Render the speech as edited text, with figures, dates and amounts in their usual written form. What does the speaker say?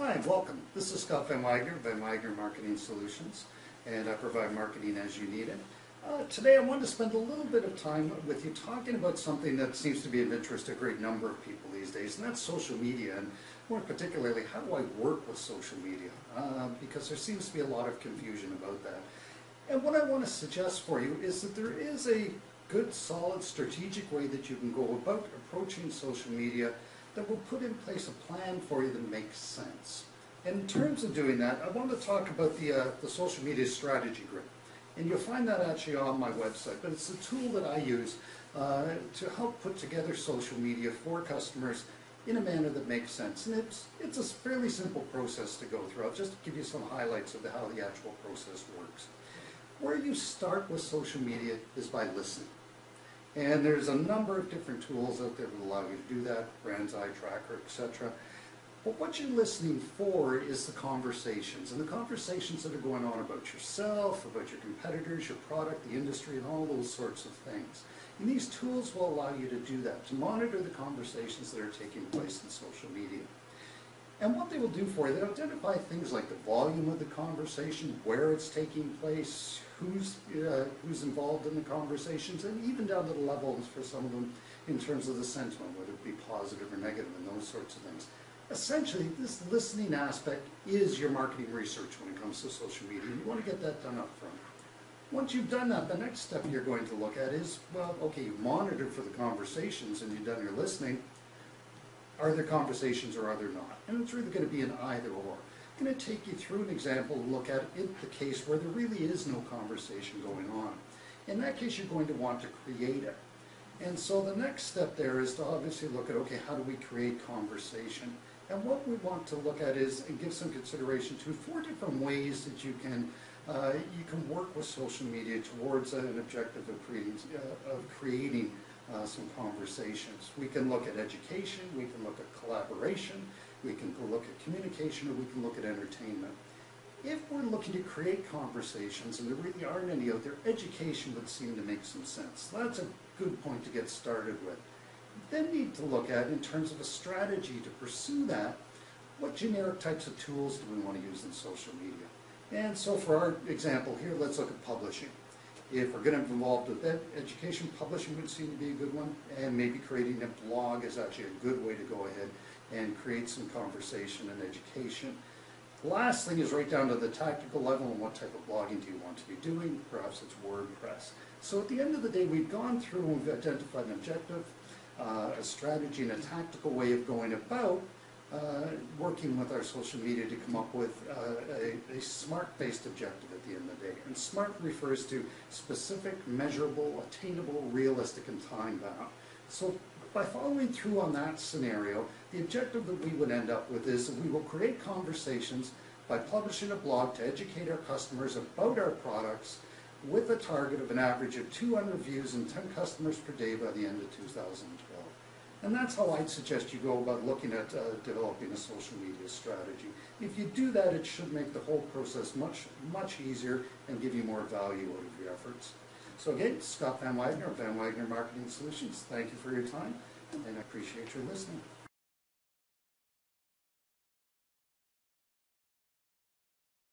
Hi, welcome. This is Scott Van Wagner, Van Wagner Marketing Solutions, and I provide marketing as you need it. Today I wanted to spend a little bit of time with you talking about something that seems to be of interest to a great number of people these days, and that's social media, and more particularly, how do I work with social media? Because there seems to be a lot of confusion about that. And what I want to suggest for you is that there is a good, solid, strategic way that you can go about approaching social media that will put in place a plan for you that makes sense. And in terms of doing that, I want to talk about the social media strategy grid. And you'll find that actually on my website, but it's a tool that I use to help put together social media for customers in a manner that makes sense. And it's a fairly simple process to go through. I'll just give you some highlights of how the actual process works. Where you start with social media is by listening. And there's a number of different tools out there that allow you to do that, Brand's Eye Tracker, etc. But what you're listening for is the conversations, and the conversations that are going on about yourself, about your competitors, your product, the industry, and all those sorts of things. And these tools will allow you to do that, to monitor the conversations that are taking place in social media. And what they will do for you, they'll identify things like the volume of the conversation, where it's taking place, who's involved in the conversations, and even down to the levels for some of them in terms of the sentiment, whether it be positive or negative and those sorts of things. Essentially, this listening aspect is your marketing research when it comes to social media. You want to get that done up front. Once you've done that, the next step you're going to look at is, well, okay, you've monitored for the conversations and you've done your listening. Are there conversations or are there not? And it's really going to be an either or. I'm going to take you through an example and look at the case where there really is no conversation going on. In that case, you're going to want to create it. And so the next step there is to obviously look at, okay, how do we create conversation? And what we want to look at is, and give some consideration to, 4 different ways that you can work with social media towards an objective of creating some conversations. We can look at education, we can look at collaboration, we can look at communication, or we can look at entertainment. If we're looking to create conversations, and there really aren't any out there, education would seem to make some sense. That's a good point to get started with. Then need to look at, in terms of a strategy to pursue that, what generic types of tools do we want to use in social media? And so for our example here, let's look at publishing. If we're going to be involved with that, education, publishing would seem to be a good one, and maybe creating a blog is actually a good way to go ahead and create some conversation and education. The last thing is right down to the tactical level, and what type of blogging do you want to be doing? Perhaps it's WordPress. So at the end of the day, we've gone through and we've identified an objective, a strategy, and a tactical way of going about working with our social media to come up with a SMART-based objective at the end of the day. And SMART refers to specific, measurable, attainable, realistic, and time-bound. So by following through on that scenario, the objective that we would end up with is that we will create conversations by publishing a blog to educate our customers about our products with a target of an average of 200 views and 10 customers per day by the end of 2012. And that's how I'd suggest you go about looking at developing a social media strategy. If you do that, it should make the whole process much easier and give you more value out of your efforts. So again, Scott Van Wagner of Van Wagner Marketing Solutions. Thank you for your time, and I appreciate your listening.